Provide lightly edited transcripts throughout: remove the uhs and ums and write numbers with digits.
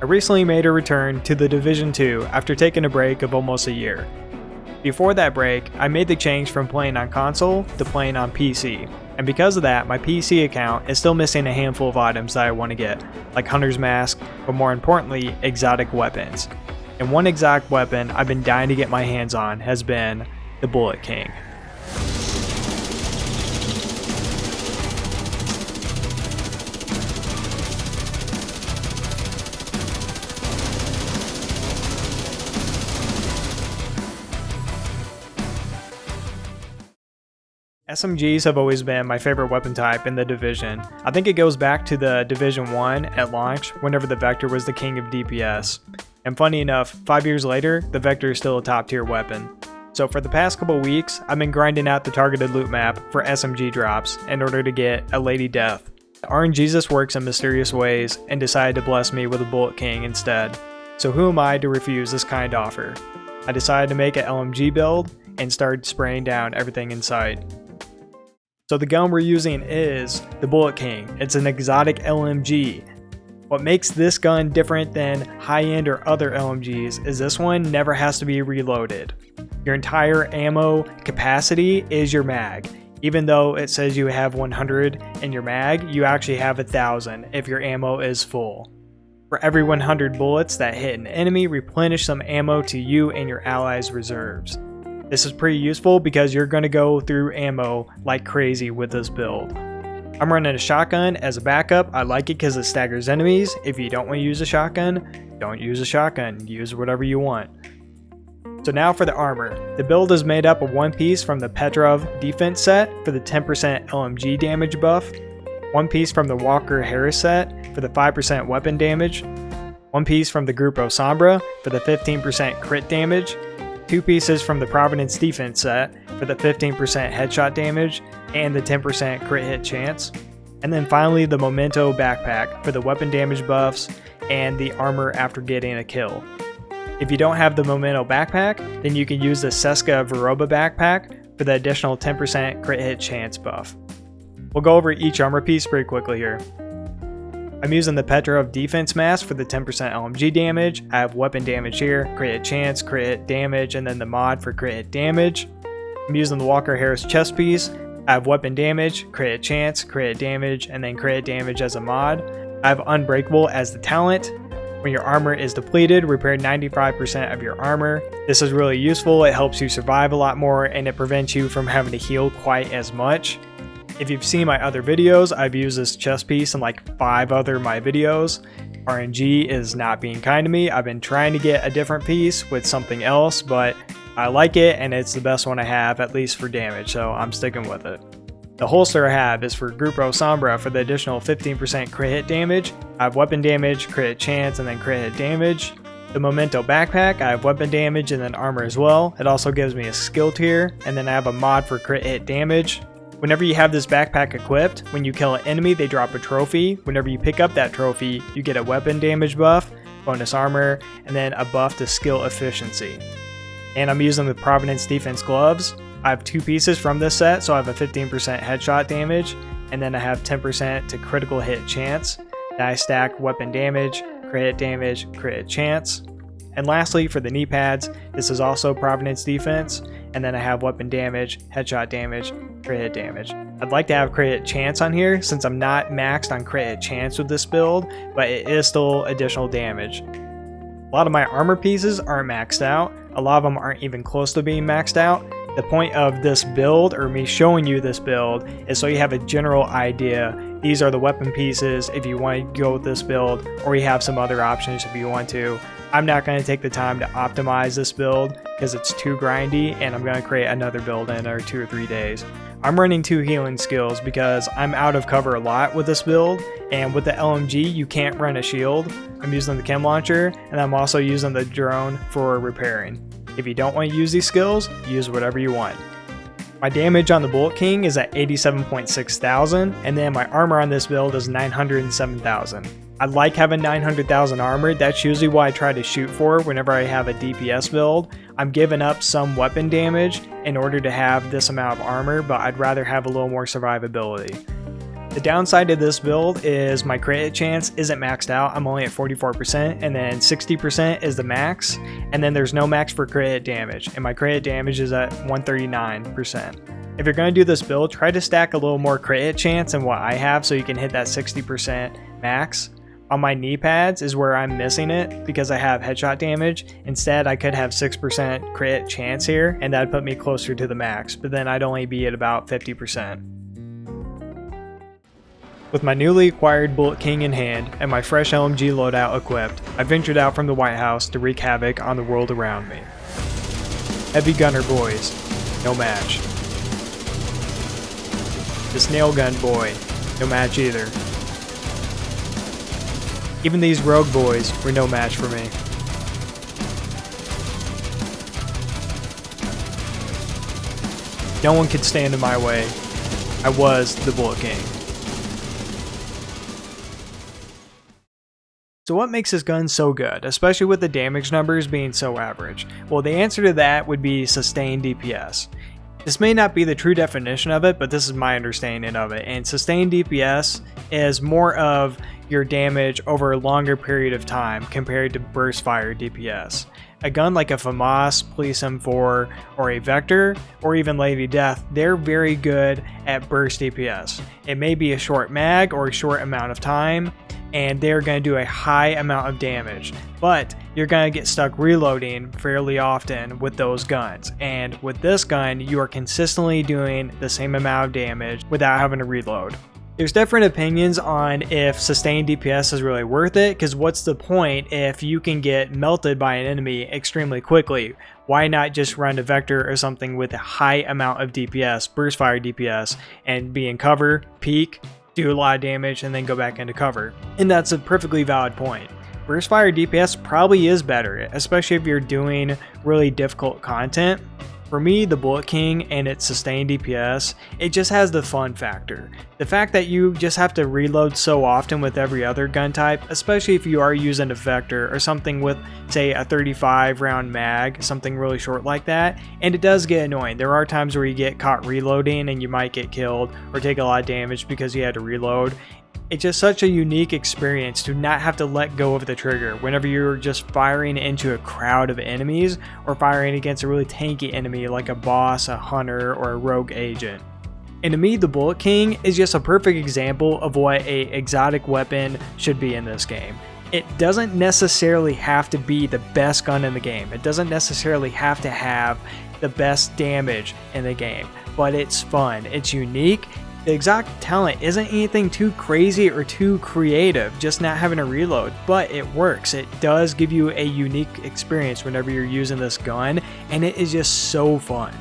I recently made a return to the Division 2 after taking a break of almost a year. Before that break, I made the change from playing on console to playing on PC, and because of that, my PC account is still missing a handful of items that I want to get, like Hunter's Mask, but more importantly, exotic weapons. And one exotic weapon I've been dying to get my hands on has been the Bullet King. SMGs have always been my favorite weapon type in the Division. I think it goes back to the Division 1 at launch, whenever the Vector was the king of DPS. And funny enough, 5 years later, the Vector is still a top tier weapon. So for the past couple weeks, I've been grinding out the targeted loot map for SMG drops in order to get a Lady Death. The RNGesus works in mysterious ways and decided to bless me with a Bullet King instead. So who am I to refuse this kind offer? I decided to make an LMG build and start spraying down everything in sight. So the gun we're using is the Bullet King. It's an exotic LMG. What makes this gun different than high-end or other LMGs is this one never has to be reloaded. Your entire ammo capacity is your mag. Even though it says you have 100 in your mag, you actually have 1,000 if your ammo is full. For every 100 bullets that hit an enemy, replenish some ammo to you and your allies' reserves. This is pretty useful because you're going to go through ammo like crazy with this build. I'm running a shotgun as a backup. I like it because it staggers enemies. If you don't want to use a shotgun, don't use a shotgun. Use whatever you want. So now for the armor. The build is made up of one piece from the Petrov defense set for the 10% LMG damage buff, one piece from the Walker Harris set for the 5% weapon damage, one piece from the Grupo Sombra for the 15% crit damage, 2 pieces from the Providence defense set for the 15% headshot damage and the 10% crit hit chance, and then finally the Memento backpack for the weapon damage buffs and the armor after getting a kill. If you don't have the Memento backpack, then you can use the Ceska Vyroba backpack for the additional 10% crit hit chance buff. We'll go over each armor piece pretty quickly here. I'm using the Petrov defense mask for the 10% LMG damage. I have weapon damage here, crit hit chance, crit hit damage, and then the mod for crit hit damage. I'm using the Walker Harris chest piece. I have weapon damage, crit hit chance, crit hit damage, and then crit hit damage as a mod. I have Unbreakable as the talent. When your armor is depleted, repair 95% of your armor. This is really useful. It helps you survive a lot more and it prevents you from having to heal quite as much. If you've seen my other videos, I've used this chest piece in like 5 other of my videos. RNG is not being kind to me. I've been trying to get a different piece with something else, but I like it and it's the best one I have, at least for damage, so I'm sticking with it. The holster I have is for Grupo Sombra for the additional 15% crit hit damage. I have weapon damage, crit hit chance, and then crit hit damage. The Memento backpack, I have weapon damage and then armor as well. It also gives me a skill tier, and then I have a mod for crit hit damage. Whenever you have this backpack equipped, when you kill an enemy, they drop a trophy. Whenever you pick up that trophy, you get a weapon damage buff, bonus armor, and then a buff to skill efficiency. And I'm using the Providence defense gloves. I have 2 pieces from this set, so I have a 15% headshot damage, and then I have 10% to critical hit chance. Then I stack weapon damage, crit hit chance. And lastly, for the knee pads, this is also Providence defense, and then I have weapon damage, headshot damage, crit hit damage. I'd like to have crit hit chance on here since I'm not maxed on crit hit chance with this build, but it is still additional damage. A lot of my armor pieces aren't maxed out. A lot of them aren't even close to being maxed out. The point of this build, or me showing you this build, is so you have a general idea. These are the weapon pieces if you want to go with this build, or you have some other options if you want to. I'm not going to take the time to optimize this build because it's too grindy, and I'm going to create another build in another 2 or 3 days. I'm running 2 healing skills because I'm out of cover a lot with this build, and with the LMG you can't run a shield. I'm using the chem launcher, and I'm also using the drone for repairing. If you don't want to use these skills, use whatever you want. My damage on the Bullet King is at 87.6 thousand, and then my armor on this build is 907,000. I like having 900,000 armor. That's usually what I try to shoot for whenever I have a DPS build. I'm giving up some weapon damage in order to have this amount of armor, but I'd rather have a little more survivability. The downside of this build is my crit hit chance isn't maxed out. I'm only at 44%, and then 60% is the max, and then there's no max for crit hit damage, and my crit hit damage is at 139%. If you're going to do this build, try to stack a little more crit hit chance than what I have so you can hit that 60% max. On my knee pads is where I'm missing it because I have headshot damage. Instead, I could have 6% crit hit chance here, and that'd put me closer to the max, but then I'd only be at about 50%. With my newly acquired Bullet King in hand and my fresh LMG loadout equipped, I ventured out from the White House to wreak havoc on the world around me. Heavy gunner boys, no match. This nail gun boy, no match either. Even these rogue boys were no match for me. No one could stand in my way. I was the Bullet King. So what makes this gun so good, especially with the damage numbers being so average? Well, the answer to that would be sustained DPS. This may not be the true definition of it, but this is my understanding of it. And sustained DPS is more of your damage over a longer period of time compared to burst fire DPS. A gun like a FAMAS, Police M4, or a Vector, or even Lady Death, they're very good at burst DPS. It may be a short mag or a short amount of time, and they're going to do a high amount of damage, but you're going to get stuck reloading fairly often with those guns. And with this gun, you are consistently doing the same amount of damage without having to reload. There's different opinions on if sustained DPS is really worth it, because what's the point if you can get melted by an enemy extremely quickly? Why not just run a Vector or something with a high amount of DPS, burst fire DPS, and be in cover, peek, do a lot of damage, and then go back into cover? And that's a perfectly valid point. Burst fire DPS probably is better, especially if you're doing really difficult content. For me, the Bullet King and its sustained DPS, it just has the fun factor. The fact that you just have to reload so often with every other gun type, especially if you are using a Vector or something with, say, a 35 round mag, something really short like that, and it does get annoying. There are times where you get caught reloading and you might get killed or take a lot of damage because you had to reload. It's just such a unique experience to not have to let go of the trigger whenever you're just firing into a crowd of enemies or firing against a really tanky enemy like a boss, a hunter, or a rogue agent. And to me, the Bullet King is just a perfect example of what an exotic weapon should be in this game. It doesn't necessarily have to be the best gun in the game. It doesn't necessarily have to have the best damage in the game, but it's fun, it's unique. The exotic talent isn't anything too crazy or too creative, just not having to reload, but it works. It does give you a unique experience whenever you're using this gun, and it is just so fun.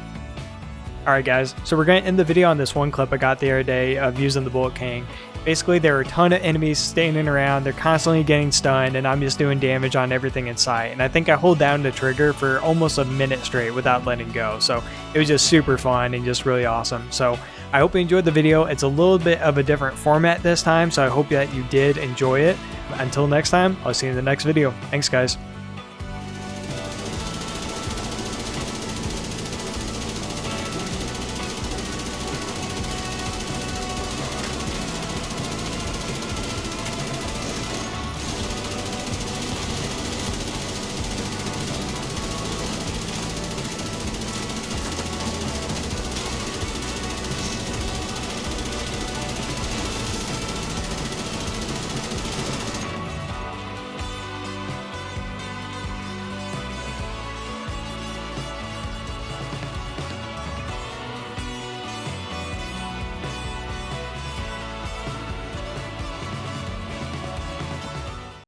Alright guys, so we're going to end the video on this one clip I got the other day of using the Bullet King. Basically, there are a ton of enemies standing around, they're constantly getting stunned, and I'm just doing damage on everything in sight. And I think I hold down the trigger for almost a minute straight without letting go. So it was just super fun and just really awesome. So I hope you enjoyed the video. It's a little bit of a different format this time, so I hope that you did enjoy it. Until next time, I'll see you in the next video. Thanks guys.